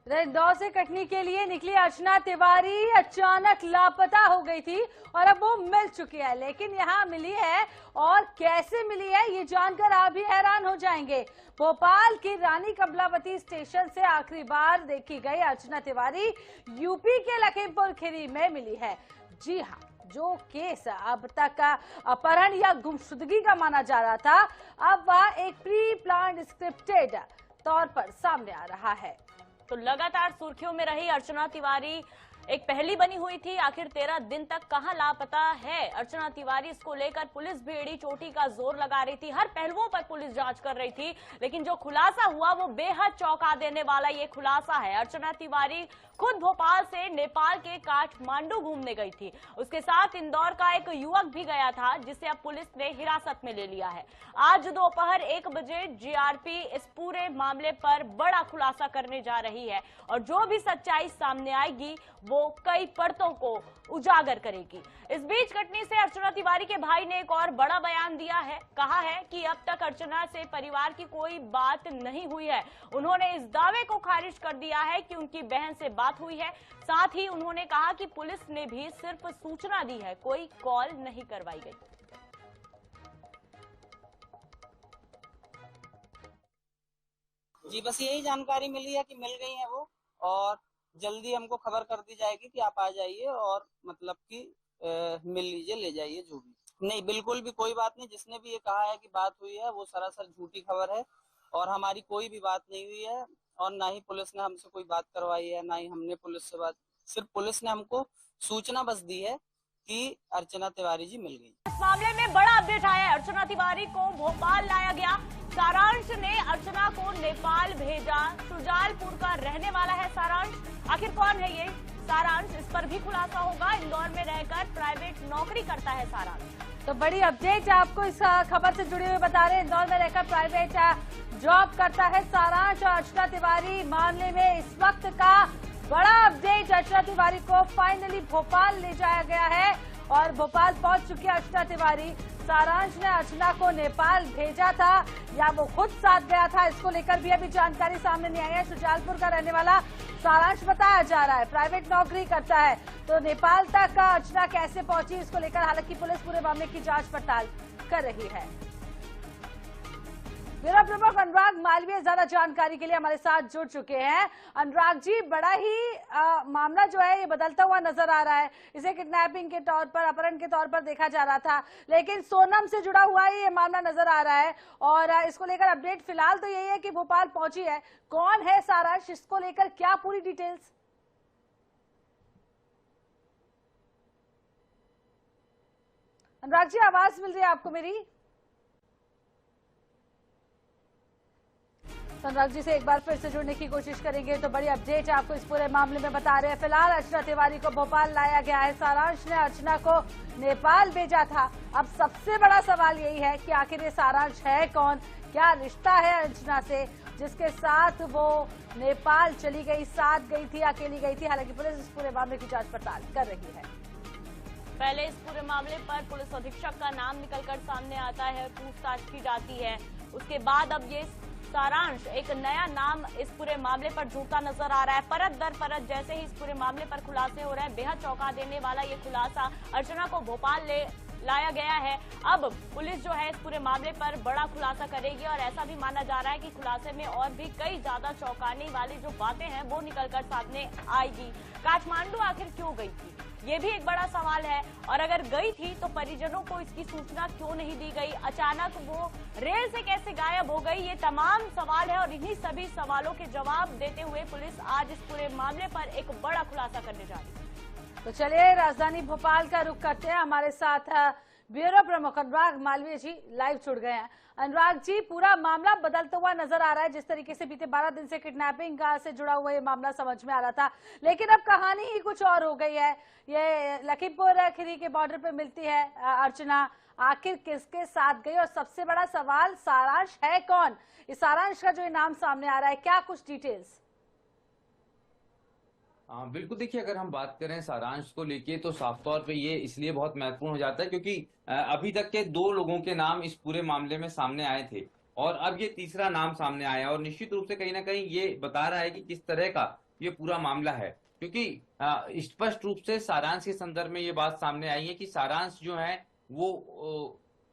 इंदौर से कटनी के लिए निकली अर्चना तिवारी अचानक लापता हो गई थी और अब वो मिल चुकी है, लेकिन यहाँ मिली है और कैसे मिली है ये जानकर आप भी हैरान हो जाएंगे। भोपाल की रानी कमलावती स्टेशन से आखिरी बार देखी गई अर्चना तिवारी यूपी के लखीमपुर खीरी में मिली है। जी हाँ, जो केस अब तक अपहरण या गुमशुदगी का माना जा रहा था, अब वह एक प्री प्लान स्क्रिप्टेड तौर पर सामने आ रहा है। तो लगातार सुर्खियों में रही अर्चना तिवारी एक पहली बनी हुई थी। आखिर 13 दिन तक कहां लापता है अर्चना तिवारी, इसको लेकर पुलिस भी एड़ी चोटी का जोर लगा रही थी। हर पहलुओं पर पुलिस जांच कर रही थी, लेकिन जो खुलासा हुआ वो बेहद चौंका देने वाला ये खुलासा है। अर्चना तिवारी खुद भोपाल से नेपाल के काठमांडू घूमने गई थी। उसके साथ इंदौर का एक युवक भी गया था, जिसे अब पुलिस ने हिरासत में ले लिया है। आज दोपहर 1 बजे जीआरपी इस पूरे मामले पर बड़ा खुलासा करने जा रही है और जो भी सच्चाई सामने आएगी वो कई परतों को उजागर करेगी। इस बीच कटनी से अर्चना तिवारी के भाई ने एक और बड़ा बयान दिया है। कहा है कि अब तक अर्चना से परिवार की कोई बात नहीं हुई है। उन्होंने इस दावे को खारिज कर दिया है कि उनकी बहन से बात हुई है। साथ ही उन्होंने कहा कि पुलिस ने भी सिर्फ सूचना दी है, कोई कॉल नहीं करवाई गई। जी बस यही जानकारी मिली है कि मिल गई है वो, और जल्दी हमको खबर कर दी जाएगी कि आप आ जाइए और मतलब कि मिल लीजिए, ले जाइए जो भी। नहीं, बिल्कुल भी कोई बात नहीं। जिसने भी ये कहा है कि बात हुई है वो सरासर झूठी खबर है और हमारी कोई भी बात नहीं हुई है और ना ही पुलिस ने हमसे कोई बात करवाई है, ना ही हमने पुलिस से बात। सिर्फ पुलिस ने हमको सूचना बस दी है कि अर्चना तिवारी जी मिल गई। इस मामले में बड़ा अपडेट आया है। अर्चना तिवारी को भोपाल लाया गया। सारांश ने अर्चना को नेपाल भेजा। शुजालपुर का रहने वाला है सारांश। आखिर कौन है ये सारांश, इस पर भी खुलासा होगा। इंदौर में रहकर प्राइवेट नौकरी करता है सारांश। तो बड़ी अपडेट आपको इस खबर से जुड़े हुए बता रहे हैं। इंदौर में रहकर प्राइवेट जॉब करता है सारांश और अर्चना तिवारी मामले में इस वक्त का बड़ा अपडेट। अर्चना तिवारी को फाइनली भोपाल ले जाया गया है और भोपाल पहुंच चुकी है अर्चना तिवारी। सारांश ने अर्चना को नेपाल भेजा था या वो खुद साथ गया था, इसको लेकर भी अभी जानकारी सामने नहीं आई है। शुजालपुर का रहने वाला सारांश बताया जा रहा है, प्राइवेट नौकरी करता है। तो नेपाल तक अर्चना कैसे पहुंची, इसको लेकर हालांकि पुलिस पूरे मामले की जांच पड़ताल कर रही है। ब्यूरो प्रमुख अनुराग मालवीय ज्यादा जानकारी के लिए हमारे साथ जुड़ चुके हैं। अनुराग जी, बड़ा ही मामला जो है ये बदलता हुआ नजर आ रहा है। इसे किडनैपिंग के तौर पर, अपहरण के तौर पर देखा जा रहा था, लेकिन सोनम से जुड़ा हुआ ही ये मामला नजर आ रहा है और इसको लेकर अपडेट फिलहाल तो यही है कि भोपाल पहुंची है। कौन है सारांश, इसको लेकर क्या पूरी डिटेल्स? अनुराग जी, आवाज मिल रही है आपको मेरी? अनुराग जी से एक बार फिर से जुड़ने की कोशिश करेंगे। तो बड़ी अपडेट आपको इस पूरे मामले में बता रहे हैं। फिलहाल अर्चना तिवारी को भोपाल लाया गया है। सारांश ने अर्चना को नेपाल भेजा था। अब सबसे बड़ा सवाल यही है कि आखिर ये सारांश है कौन, क्या रिश्ता है अर्चना से जिसके साथ वो नेपाल चली गई, साथ गई थी, अकेली गई थी। हालांकि पुलिस इस पूरे मामले की जांच पड़ताल कर रही है। पहले इस पूरे मामले पर पुलिस अधीक्षक का नाम निकलकर सामने आता है, पूछताछ की जाती है। उसके बाद अब ये सारांश एक नया नाम इस पूरे मामले पर जुड़ता नजर आ रहा है। परत दर परत जैसे ही इस पूरे मामले पर खुलासे हो रहे हैं, बेहद चौंका देने वाला ये खुलासा। अर्चना को भोपाल लाया गया है। अब पुलिस जो है इस पूरे मामले पर बड़ा खुलासा करेगी और ऐसा भी माना जा रहा है कि खुलासे में और भी कई ज्यादा चौंकाने वाली जो बातें हैं वो निकलकर सामने आएगी। काठमांडू आखिर क्यों गई थी, ये भी एक बड़ा सवाल है। और अगर गई थी तो परिजनों को इसकी सूचना क्यों नहीं दी गई, अचानक वो रेल से कैसे गायब हो गई, ये तमाम सवाल है। और इन्हीं सभी सवालों के जवाब देते हुए पुलिस आज इस पूरे मामले पर एक बड़ा खुलासा करने जा रही है। तो चलिए राजधानी भोपाल का रुख करते हैं। हमारे साथ ब्यूरो प्रमुख अनुराग मालवीय जी लाइव जुड़ गए हैं। अनुराग जी, पूरा मामला बदलता हुआ नजर आ रहा है। जिस तरीके से बीते 12 दिन से किडनैपिंग से जुड़ा हुआ ये मामला समझ में आ रहा था, लेकिन अब कहानी ही कुछ और हो गई है। ये लखीमपुर खीरी के बॉर्डर पे मिलती है अर्चना, आखिर किसके साथ गई और सबसे बड़ा सवाल सारांश है कौन? इस सारांश का जो ये नाम सामने आ रहा है, क्या कुछ डिटेल्स? बिल्कुल, देखिए अगर हम बात करें सारांश को लेके तो साफ तौर पे ये इसलिए बहुत महत्वपूर्ण हो जाता है क्योंकि अभी तक के 2 लोगों के नाम इस पूरे मामले में सामने आए थे और अब ये तीसरा नाम सामने आया और निश्चित रूप से कहीं ना कहीं ये बता रहा है कि किस तरह का ये पूरा मामला है। क्योंकि स्पष्ट रूप से सारांश के संदर्भ में ये बात सामने आई है कि सारांश जो है वो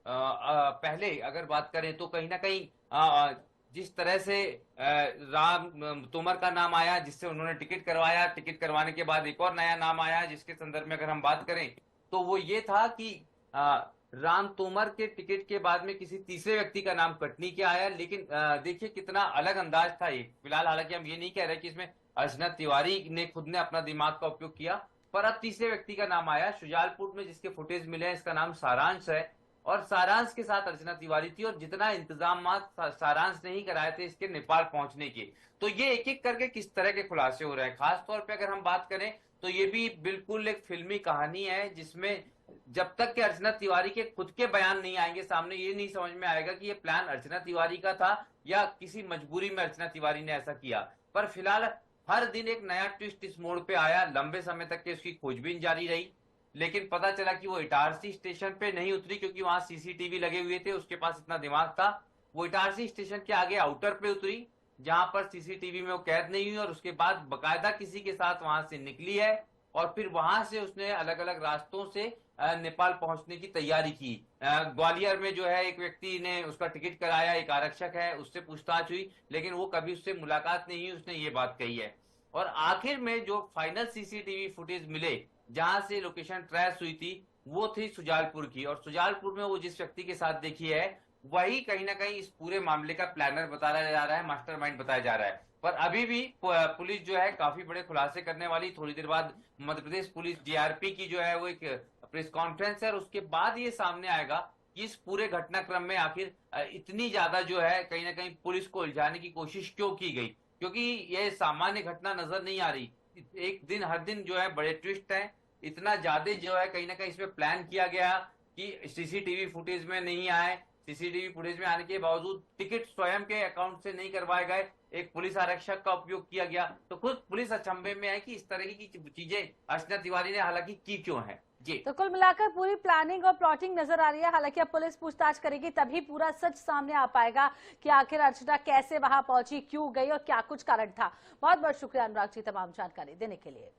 पहले अगर बात करें तो कहीं ना कहीं जिस तरह से राम तोमर का नाम आया, जिससे उन्होंने टिकट करवाया, टिकट करवाने के बाद एक और नया नाम आया जिसके संदर्भ में अगर हम बात करें तो वो ये था कि राम तोमर के टिकट के बाद में किसी तीसरे व्यक्ति का नाम कटनी के आया। लेकिन देखिए कितना अलग अंदाज था ये। फिलहाल हालांकि हम ये नहीं कह रहे कि इसमें अर्चना तिवारी ने खुद ने अपना दिमाग का उपयोग किया, पर अब तीसरे व्यक्ति का नाम आया। शुजालपुर में जिसके फुटेज मिले हैं इसका नाम सारांश है और सारांश के साथ अर्चना तिवारी थी और जितना इंतजाम सारांश ने ही कराए थे इसके नेपाल पहुंचने के। तो ये एक एक करके किस तरह के खुलासे हो रहे हैं। खास तौर पे अगर हम बात करें तो ये भी बिल्कुल एक फिल्मी कहानी है जिसमें जब तक कि अर्चना तिवारी के खुद के बयान नहीं आएंगे सामने, ये नहीं समझ में आएगा कि ये प्लान अर्चना तिवारी का था या किसी मजबूरी में अर्चना तिवारी ने ऐसा किया। पर फिलहाल हर दिन एक नया ट्विस्ट इस मोड़ पे आया। लंबे समय तक के उसकी खोजबीन जारी रही, लेकिन पता चला कि वो इटारसी स्टेशन पे नहीं उतरी क्योंकि वहां सीसीटीवी लगे हुए थे, उसके पास इतना दिमाग था। वो इटारसी स्टेशन के आगे आउटर पे उतरी जहां पर सीसीटीवी में वो कैद नहीं हुई और उसके बाद बकायदा किसी के साथ वहां से निकली है और फिर वहां से उसने अलग अलग रास्तों से नेपाल पहुंचने की तैयारी की। ग्वालियर में जो है एक व्यक्ति ने उसका टिकट कराया, एक आरक्षक है, उससे पूछताछ हुई लेकिन वो कभी उससे मुलाकात नहीं हुई, उसने ये बात कही है। और आखिर में जो फाइनल सीसीटीवी फुटेज मिले जहां से लोकेशन ट्रेस हुई थी वो थी सुजालपुर की, और सुजालपुर में वो जिस व्यक्ति के साथ देखी है वही कहीं ना कहीं इस पूरे मामले का प्लानर बताया जा रहा है, मास्टरमाइंड बताया जा रहा है। पर अभी भी पुलिस जो है काफी बड़े खुलासे करने वाली। थोड़ी देर बाद मध्य प्रदेश पुलिस जीआरपी की जो है वो एक प्रेस कॉन्फ्रेंस है और उसके बाद ये सामने आएगा कि इस पूरे घटनाक्रम में आखिर इतनी ज्यादा जो है कहीं ना कहीं पुलिस को उलझाने की कोशिश क्यों की गई, क्योंकि ये सामान्य घटना नजर नहीं आ रही। एक दिन हर दिन जो है बड़े ट्विस्ट हैं, इतना ज्यादा जो है कहीं ना कहीं इसमें प्लान किया गया कि सीसीटीवी फुटेज में नहीं आए, सीसीटीवी फुटेज में आने के बावजूद टिकट स्वयं के अकाउंट से नहीं करवाए गए, एक पुलिस आरक्षक का उपयोग किया गया। तो खुद पुलिस अचंभे में है कि इस तरह की चीजें अर्चना तिवारी ने हालांकि की क्यों है। जी, तो कुल मिलाकर पूरी प्लानिंग और प्लॉटिंग नजर आ रही है। हालांकि अब पुलिस पूछताछ करेगी तभी पूरा सच सामने आ पाएगा कि आखिर अर्चना कैसे वहां पहुंची, क्यों गई और क्या कुछ कारण था। बहुत बहुत शुक्रिया अनुराग जी तमाम जानकारी देने के लिए।